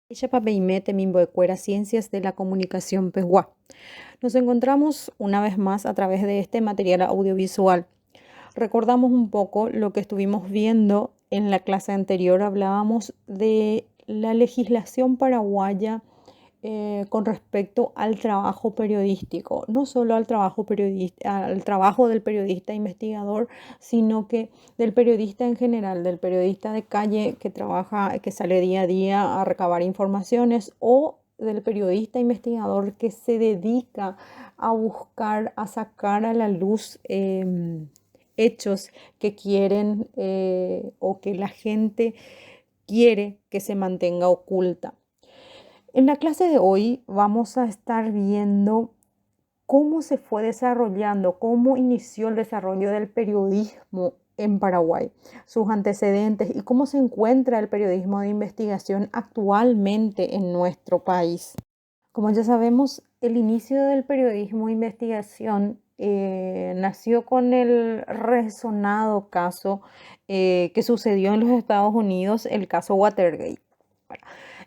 Ixapapeimete Mimboecuera Ciencias de la Comunicación Pehuá. Nos encontramos una vez más a través de este material audiovisual. Recordamos un poco lo que estuvimos viendo en la clase anterior. Hablábamos de la legislación paraguaya con respecto al trabajo periodístico, no solo al trabajo del periodista investigador, sino que del periodista en general, del periodista de calle que trabaja, que sale día a día a recabar informaciones, o del periodista investigador que se dedica a buscar, a sacar a la luz hechos que quieren o que la gente quiere que se mantenga oculta. En la clase de hoy vamos a estar viendo cómo se fue desarrollando, cómo inició el desarrollo del periodismo en Paraguay, sus antecedentes y cómo se encuentra el periodismo de investigación actualmente en nuestro país. Como ya sabemos, el inicio del periodismo de investigación nació con el resonado caso que sucedió en los Estados Unidos, el caso Watergate.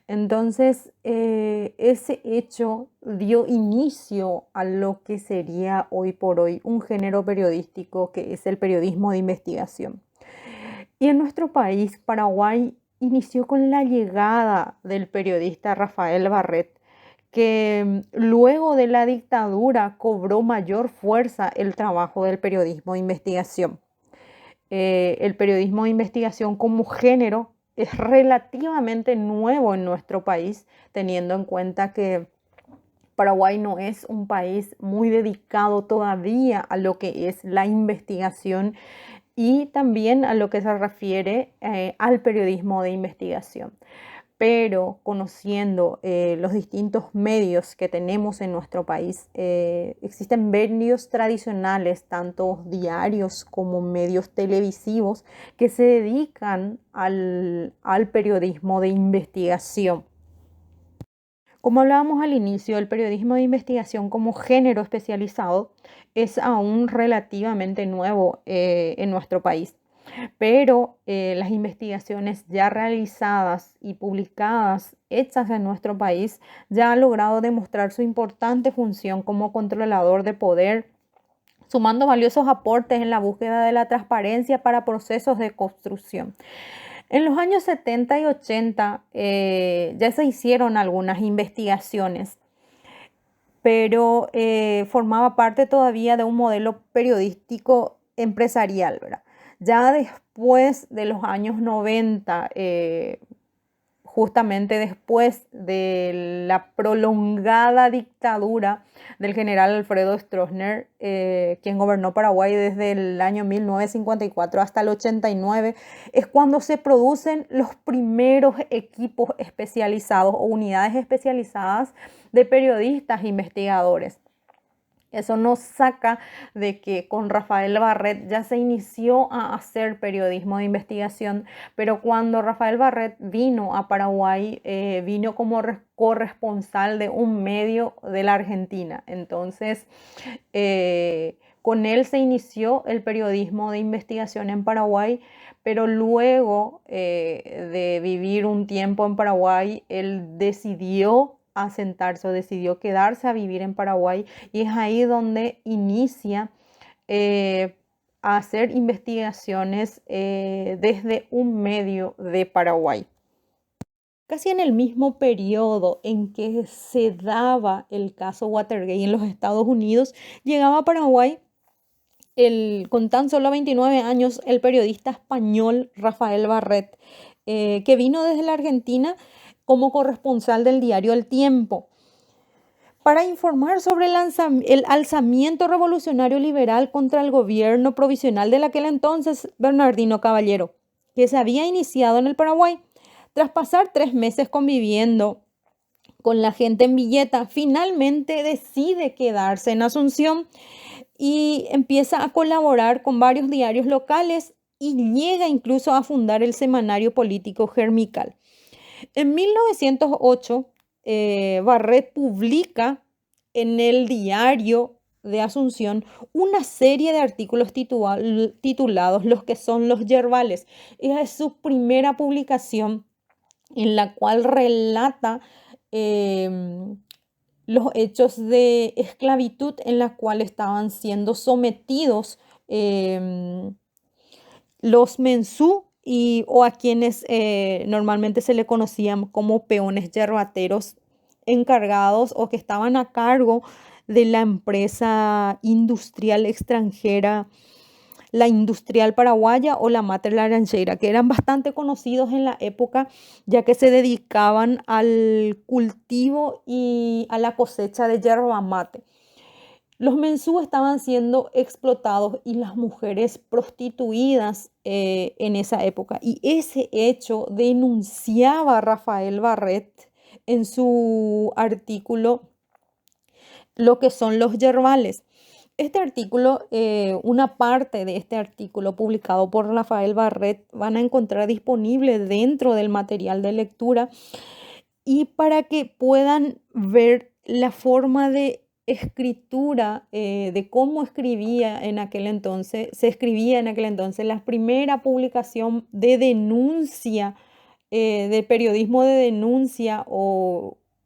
Entonces, ese hecho dio inicio a lo que sería hoy por hoy un género periodístico que es el periodismo de investigación. Y en nuestro país, Paraguay, inició con la llegada del periodista Rafael Barret, que luego de la dictadura cobró mayor fuerza el trabajo del periodismo de investigación. El periodismo de investigación como género es relativamente nuevo en nuestro país, teniendo en cuenta que Paraguay no es un país muy dedicado todavía a lo que es la investigación y también a lo que se refiere al periodismo de investigación. Pero conociendo los distintos medios que tenemos en nuestro país, existen medios tradicionales, tanto diarios como medios televisivos, que se dedican al periodismo de investigación. Como hablábamos al inicio, el periodismo de investigación como género especializado es aún relativamente nuevo en nuestro país, pero las investigaciones ya realizadas y publicadas, hechas en nuestro país, ya han logrado demostrar su importante función como controlador de poder, sumando valiosos aportes en la búsqueda de la transparencia para procesos de construcción. En los años 70 y 80 ya se hicieron algunas investigaciones, pero formaba parte todavía de un modelo periodístico empresarial, ¿verdad? Ya después de los años 90, justamente después de la prolongada dictadura del general Alfredo Stroessner, quien gobernó Paraguay desde el año 1954 hasta el 89, es cuando se producen los primeros equipos especializados o unidades especializadas de periodistas e investigadores. Eso nos saca de que con Rafael Barret ya se inició a hacer periodismo de investigación, pero cuando Rafael Barret vino a Paraguay, vino como corresponsal de un medio de la Argentina. Entonces, con él se inició el periodismo de investigación en Paraguay, pero luego de vivir un tiempo en Paraguay, él decidió asentarse o decidió quedarse a vivir en Paraguay y es ahí donde inicia a hacer investigaciones desde un medio de Paraguay. Casi en el mismo periodo en que se daba el caso Watergate en los Estados Unidos, llegaba a Paraguay con tan solo 29 años el periodista español Rafael Barret, que vino desde la Argentina como corresponsal del diario El Tiempo, para informar sobre el alzamiento revolucionario liberal contra el gobierno provisional de aquel entonces, Bernardino Caballero, que se había iniciado en el Paraguay. Tras pasar 3 meses conviviendo con la gente en Villeta, finalmente decide quedarse en Asunción y empieza a colaborar con varios diarios locales y llega incluso a fundar el semanario político Germical. En 1908, Barret publica en el diario de Asunción una serie de artículos titulados Los que son los yerbales. Esa es su primera publicación en la cual relata em, los hechos de esclavitud en la cual estaban siendo sometidos em, los mensú o a quienes normalmente se le conocían como peones yerbateros encargados o que estaban a cargo de la empresa industrial extranjera, la industrial paraguaya o la Mater Laranjeira, que eran bastante conocidos en la época, ya que se dedicaban al cultivo y a la cosecha de yerba mate. Los mensú estaban siendo explotados y las mujeres prostituidas en esa época. Y ese hecho denunciaba Rafael Barret en su artículo Lo que son los yerbales. Este artículo, una parte de este artículo publicado por Rafael Barret van a encontrar disponible dentro del material de lectura y para que puedan ver la forma de escritura, de cómo escribía en aquel entonces, se escribía en aquel entonces la primera publicación de denuncia, de periodismo de denuncia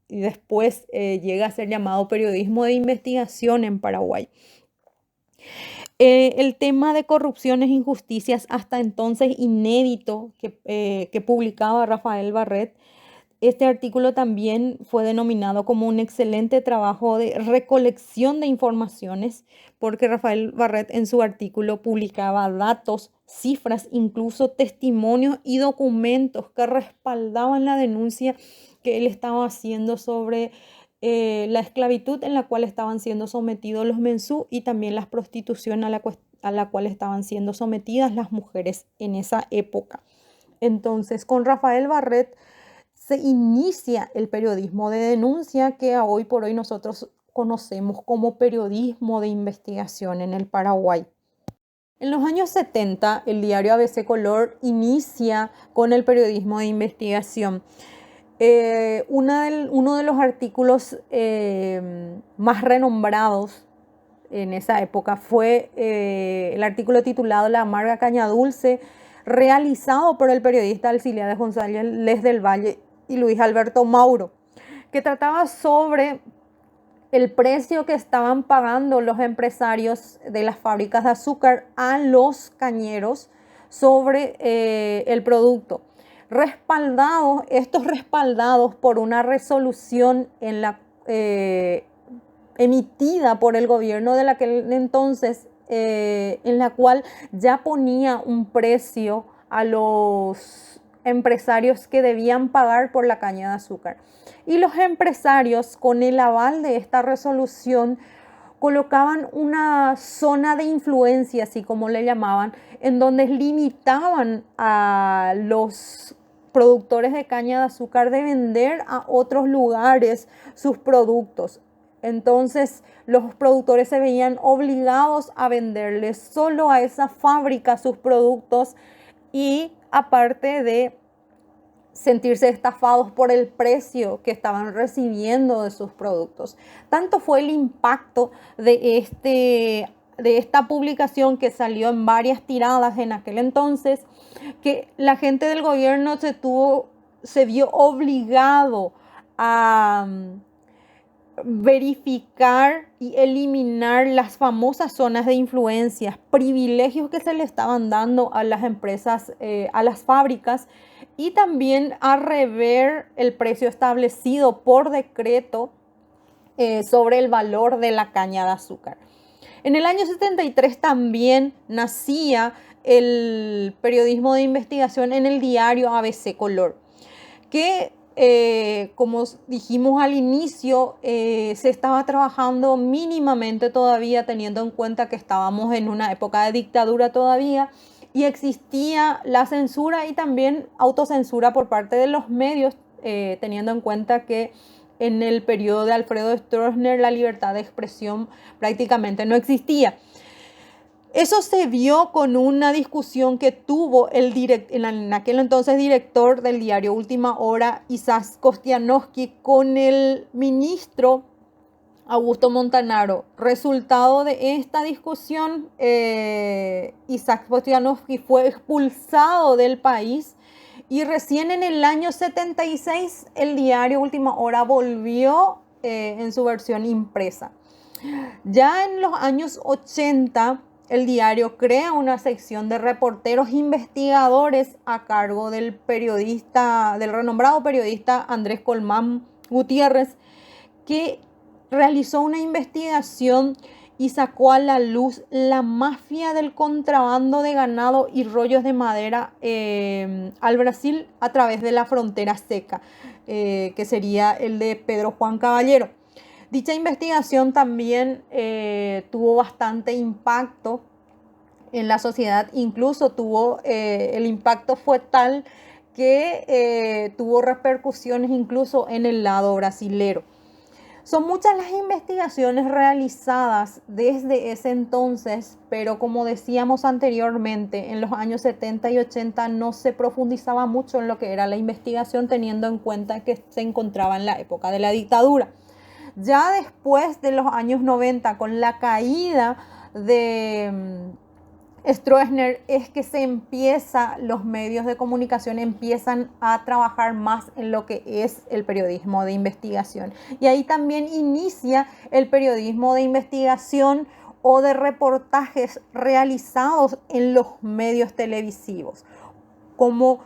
y después llega a ser llamado periodismo de investigación en Paraguay. El tema de corrupciones e injusticias hasta entonces inédito que publicaba Rafael Barret. Este artículo también fue denominado como un excelente trabajo de recolección de informaciones, porque Rafael Barret en su artículo publicaba datos, cifras, incluso testimonios y documentos que respaldaban la denuncia que él estaba haciendo sobre la esclavitud en la cual estaban siendo sometidos los mensú y también la prostitución a la cual estaban siendo sometidas las mujeres en esa época. Entonces, con Rafael Barret se inicia el periodismo de denuncia que hoy por hoy nosotros conocemos como periodismo de investigación en el Paraguay. En los años 70, el diario ABC Color inicia con el periodismo de investigación. Uno de los artículos más renombrados en esa época fue el artículo titulado La amarga caña dulce, realizado por el periodista Alcibiades González del Valle y Luis Alberto Mauro, que trataba sobre el precio que estaban pagando los empresarios de las fábricas de azúcar a los cañeros sobre el producto. Estos respaldados por una resolución emitida por el gobierno de aquel entonces, en la cual ya ponía un precio a los empresarios que debían pagar por la caña de azúcar. Y los empresarios, con el aval de esta resolución, colocaban una zona de influencia, así como le llamaban, en donde limitaban a los productores de caña de azúcar de vender a otros lugares sus productos. Entonces los productores se veían obligados a venderles solo a esa fábrica sus productos y aparte de sentirse estafados por el precio que estaban recibiendo de sus productos. Tanto fue el impacto de esta publicación, que salió en varias tiradas en aquel entonces, que la gente del gobierno se vio obligado a verificar y eliminar las famosas zonas de influencias, privilegios que se le estaban dando a las empresas, a las fábricas, y también a rever el precio establecido por decreto sobre el valor de la caña de azúcar. En el año 73 también nacía el periodismo de investigación en el diario ABC Color, que como dijimos al inicio, se estaba trabajando mínimamente todavía, teniendo en cuenta que estábamos en una época de dictadura todavía y existía la censura y también autocensura por parte de los medios, teniendo en cuenta que en el periodo de Alfredo Stroessner la libertad de expresión prácticamente no existía. Eso se vio con una discusión que tuvo en aquel entonces director del diario Última Hora, Isaac Kostianowski, con el ministro Augusto Montanaro. Resultado de esta discusión, Isaac Kostianowski fue expulsado del país Y recién en el año 76 el diario Última Hora volvió en su versión impresa. Ya en los años 80 el diario crea una sección de reporteros investigadores a cargo del renombrado periodista Andrés Colmán Gutiérrez, que realizó una investigación y sacó a la luz la mafia del contrabando de ganado y rollos de madera al Brasil a través de la frontera seca, que sería el de Pedro Juan Caballero. Dicha investigación también tuvo bastante impacto en la sociedad, incluso el impacto fue tal que tuvo repercusiones incluso en el lado brasilero. Son muchas las investigaciones realizadas desde ese entonces, pero como decíamos anteriormente, en los años 70 y 80 no se profundizaba mucho en lo que era la investigación, teniendo en cuenta que se encontraba en la época de la dictadura. Ya después de los años 90, con la caída de Stroessner, es que los medios de comunicación empiezan a trabajar más en lo que es el periodismo de investigación. Y ahí también inicia el periodismo de investigación o de reportajes realizados en los medios televisivos. Como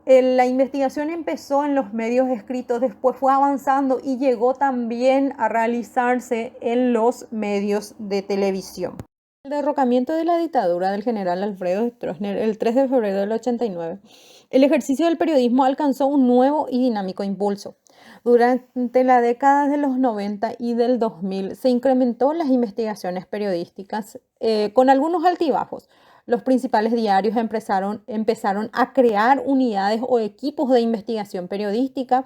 la investigación empezó en los medios escritos, después fue avanzando y llegó también a realizarse en los medios de televisión. El derrocamiento de la dictadura del general Alfredo Stroessner el 3 de febrero del 89, el ejercicio del periodismo alcanzó un nuevo y dinámico impulso. Durante la década de los 90 y del 2000 se incrementó las investigaciones periodísticas con algunos altibajos. Los principales diarios empezaron a crear unidades o equipos de investigación periodística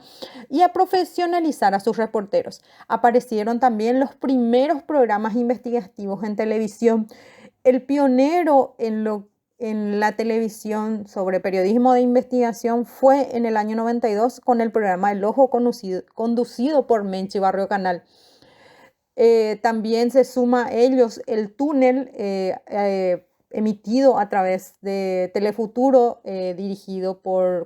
y a profesionalizar a sus reporteros. Aparecieron también los primeros programas investigativos en televisión. El pionero en la televisión sobre periodismo de investigación fue en el año 92 con el programa El Ojo, conducido por Menchi Barrio Canal. También se suma a ellos El Túnel, emitido a través de Telefuturo,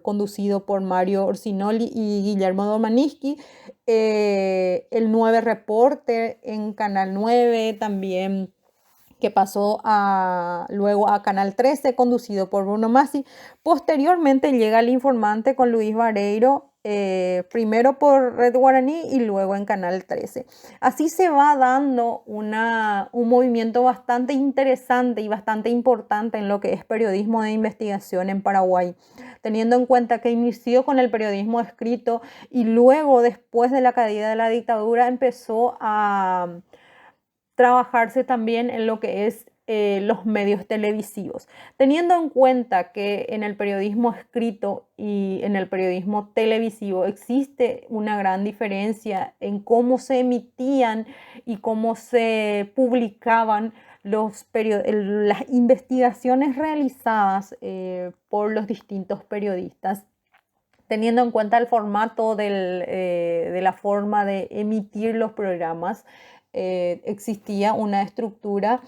conducido por Mario Orsinoli y Guillermo Domaniski. El 9 Reporte en Canal 9 también, que pasó luego a Canal 13, conducido por Bruno Masi. Posteriormente llega El Informante con Luis Vareiro, primero por Red Guaraní y luego en Canal 13. Así se va dando un movimiento bastante interesante y bastante importante en lo que es periodismo de investigación en Paraguay, teniendo en cuenta que inició con el periodismo escrito y luego, después de la caída de la dictadura, empezó a trabajarse también en lo que es los medios televisivos, teniendo en cuenta que en el periodismo escrito y en el periodismo televisivo existe una gran diferencia en cómo se emitían y cómo se publicaban las investigaciones realizadas por los distintos periodistas, teniendo en cuenta el formato de la forma de emitir los programas. Existía una estructura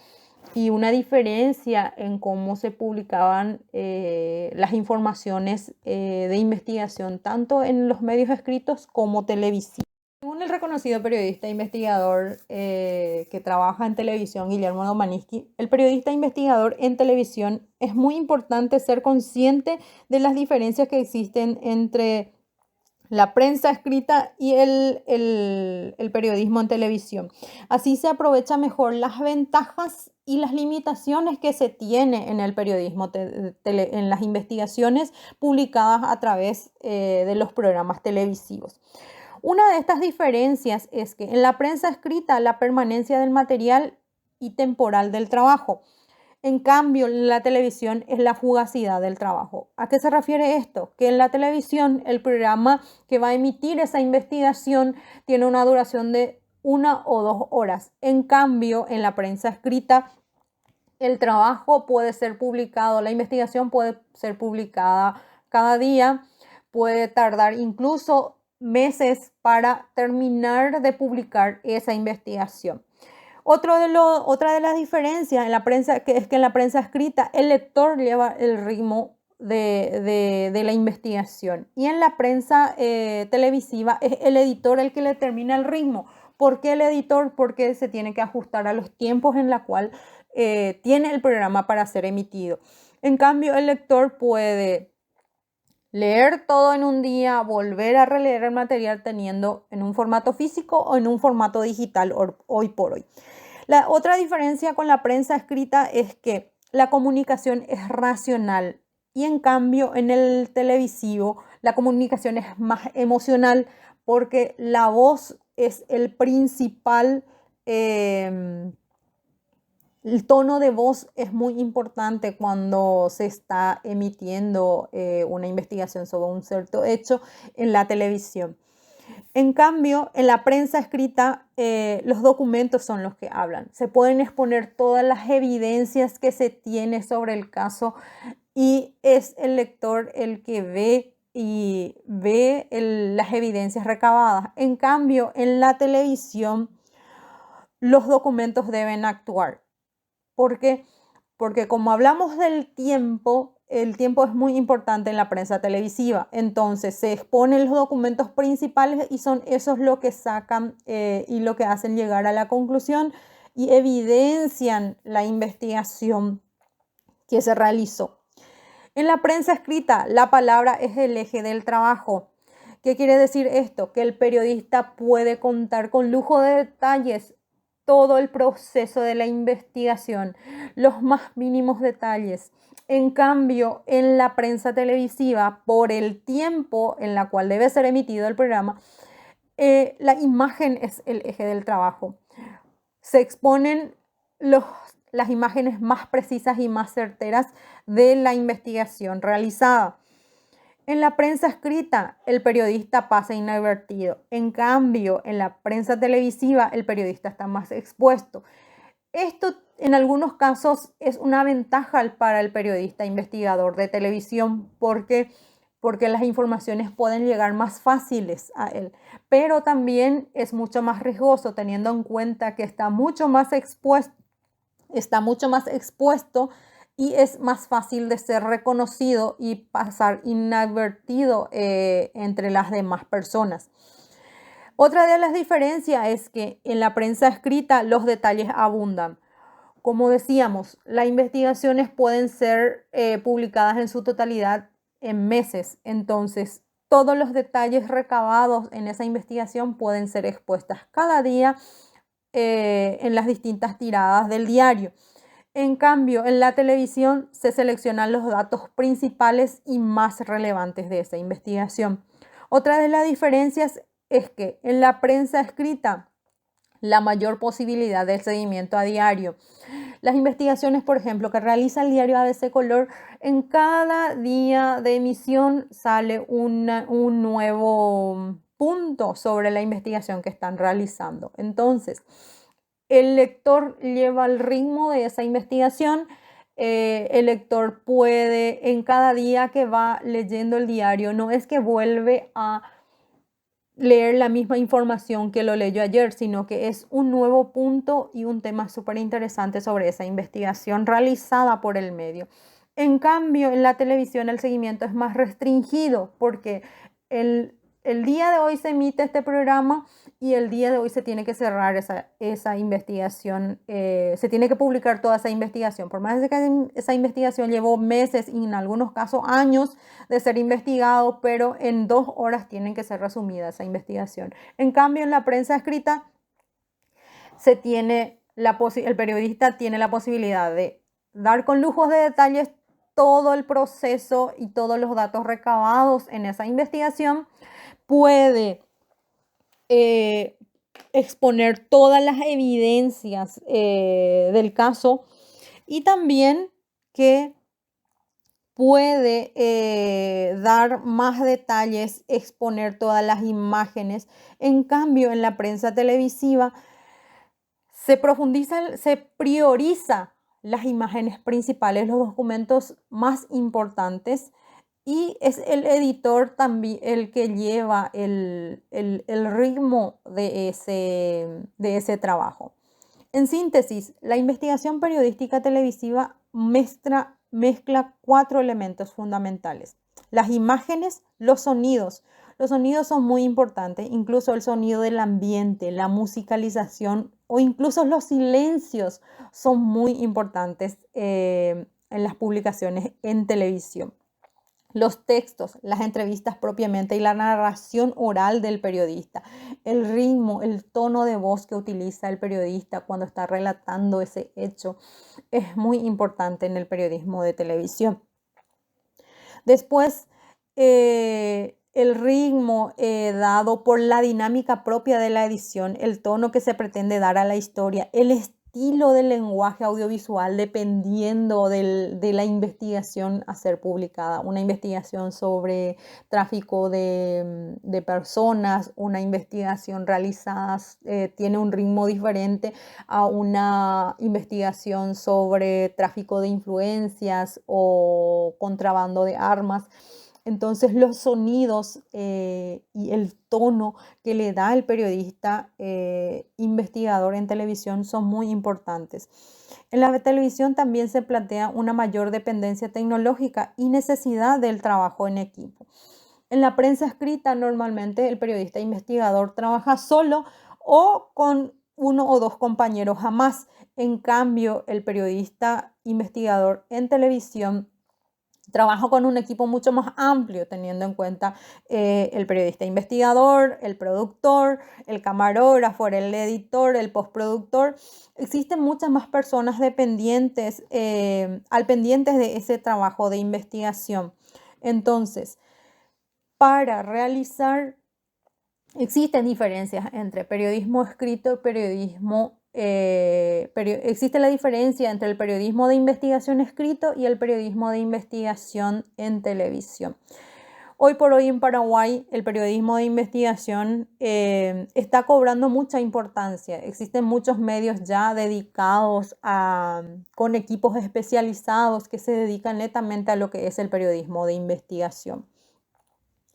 y una diferencia en cómo se publicaban las informaciones de investigación, tanto en los medios escritos como televisivos. Según el reconocido periodista e investigador que trabaja en televisión, Guillermo Domaniski, el periodista investigador en televisión es muy importante ser consciente de las diferencias que existen entre la prensa escrita y el periodismo en televisión. Así se aprovecha mejor las ventajas y las limitaciones que se tiene en el periodismo, en las investigaciones publicadas a través de los programas televisivos. Una de estas diferencias es que en la prensa escrita la permanencia del material y temporal del trabajo. En cambio, en la televisión es la fugacidad del trabajo. ¿A qué se refiere esto? Que en la televisión el programa que va a emitir esa investigación tiene una duración de 1 o 2 horas. En cambio, en la prensa escrita el trabajo puede ser publicado, la investigación puede ser publicada cada día, puede tardar incluso meses para terminar de publicar esa investigación. Otra de las diferencias en la prensa es que en la prensa escrita el lector lleva el ritmo de la investigación. Y en la prensa televisiva es el editor el que le determina el ritmo. ¿Por qué el editor? Porque se tiene que ajustar a los tiempos en la cual tiene el programa para ser emitido. En cambio, el lector puede leer todo en un día, volver a releer el material teniendo en un formato físico o en un formato digital hoy por hoy. La otra diferencia con la prensa escrita es que la comunicación es racional y en cambio en el televisivo la comunicación es más emocional porque la voz es el principal, el tono de voz es muy importante cuando se está emitiendo una investigación sobre un cierto hecho en la televisión. En cambio, en la prensa escrita, los documentos son los que hablan. Se pueden exponer todas las evidencias que se tiene sobre el caso y es el lector el que ve las evidencias recabadas. En cambio, en la televisión, los documentos deben actuar. ¿Por qué? Porque como hablamos del tiempo, el tiempo es muy importante en la prensa televisiva. Entonces se exponen los documentos principales y son esos lo que sacan y lo que hacen llegar a la conclusión y evidencian la investigación que se realizó. En la prensa escrita, la palabra es el eje del trabajo. ¿Qué quiere decir esto? Que el periodista puede contar con lujo de detalles todo el proceso de la investigación, los más mínimos detalles. En cambio, en la prensa televisiva, por el tiempo en la cual debe ser emitido el programa, la imagen es el eje del trabajo. Se exponen las imágenes más precisas y más certeras de la investigación realizada. En la prensa escrita, el periodista pasa inadvertido. En cambio, en la prensa televisiva, el periodista está más expuesto. Esto, en algunos casos, es una ventaja para el periodista investigador de televisión porque las informaciones pueden llegar más fáciles a él. Pero también es mucho más riesgoso teniendo en cuenta que está mucho más expuesto y es más fácil de ser reconocido y pasar inadvertido entre las demás personas. Otra de las diferencias es que en la prensa escrita los detalles abundan. Como decíamos, las investigaciones pueden ser publicadas en su totalidad en meses. Entonces, todos los detalles recabados en esa investigación pueden ser expuestas cada día en las distintas tiradas del diario. En cambio, en la televisión se seleccionan los datos principales y más relevantes de esa investigación. Otra de las diferencias es que en la prensa escrita, la mayor posibilidad del seguimiento a diario. Las investigaciones, por ejemplo, que realiza el diario ABC Color, en cada día de emisión sale un nuevo punto sobre la investigación que están realizando. Entonces, el lector lleva el ritmo de esa investigación. El lector puede, en cada día que va leyendo el diario, no es que vuelve a leer la misma información que lo leyó ayer, sino que es un nuevo punto y un tema súper interesante sobre esa investigación realizada por el medio. En cambio, en la televisión el seguimiento es más restringido porque el día de hoy se emite este programa y el día de hoy se tiene que cerrar esa investigación, se tiene que publicar toda esa investigación. Por más de que esa investigación llevó meses y en algunos casos años de ser investigado, pero en 2 horas tiene que ser resumida esa investigación. En cambio, en la prensa escrita el periodista tiene la posibilidad de dar con lujos de detalles todo el proceso y todos los datos recabados en esa investigación. Puede exponer todas las evidencias del caso y también que puede dar más detalles, exponer todas las imágenes. En cambio, en la prensa televisiva se prioriza las imágenes principales, los documentos más importantes, y es el editor también el que lleva el ritmo de ese trabajo. En síntesis, la investigación periodística televisiva muestra mezcla 4 elementos fundamentales: las imágenes, los sonidos. Los sonidos son muy importantes, incluso el sonido del ambiente, la musicalización o incluso los silencios son muy importantes en las publicaciones en televisión. Los textos, las entrevistas propiamente y la narración oral del periodista, el ritmo, el tono de voz que utiliza el periodista cuando está relatando ese hecho es muy importante en el periodismo de televisión. Después, el ritmo dado por la dinámica propia de la edición, el tono que se pretende dar a la historia, el estilo del lenguaje audiovisual dependiendo de la investigación a ser publicada. Una investigación sobre tráfico de personas, una investigación realizada tiene un ritmo diferente a una investigación sobre tráfico de influencias o contrabando de armas. Entonces los sonidos y el tono que le da el periodista investigador en televisión son muy importantes. En la televisión también se plantea una mayor dependencia tecnológica y necesidad del trabajo en equipo. En la prensa escrita normalmente el periodista investigador trabaja solo o con uno o dos compañeros jamás. En cambio, el periodista investigador en televisión trabajo con un equipo mucho más amplio, teniendo en cuenta el periodista investigador, el productor, el camarógrafo, el editor, el postproductor. Existen muchas más personas dependientes, al pendientes de ese trabajo de investigación. Entonces, para realizar, existen diferencias entre periodismo escrito y periodismo existe la diferencia entre el periodismo de investigación escrito y el periodismo de investigación en televisión. Hoy por hoy en Paraguay el periodismo de investigación está cobrando mucha importancia. Existen muchos medios ya dedicados con equipos especializados que se dedican netamente a lo que es el periodismo de investigación.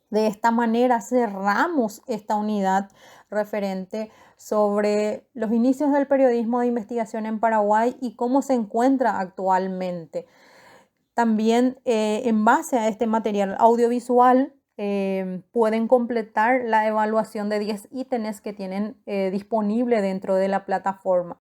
De esta manera cerramos esta unidad referente sobre los inicios del periodismo de investigación en Paraguay y cómo se encuentra actualmente. También en base a este material audiovisual pueden completar la evaluación de 10 ítems que tienen disponible dentro de la plataforma.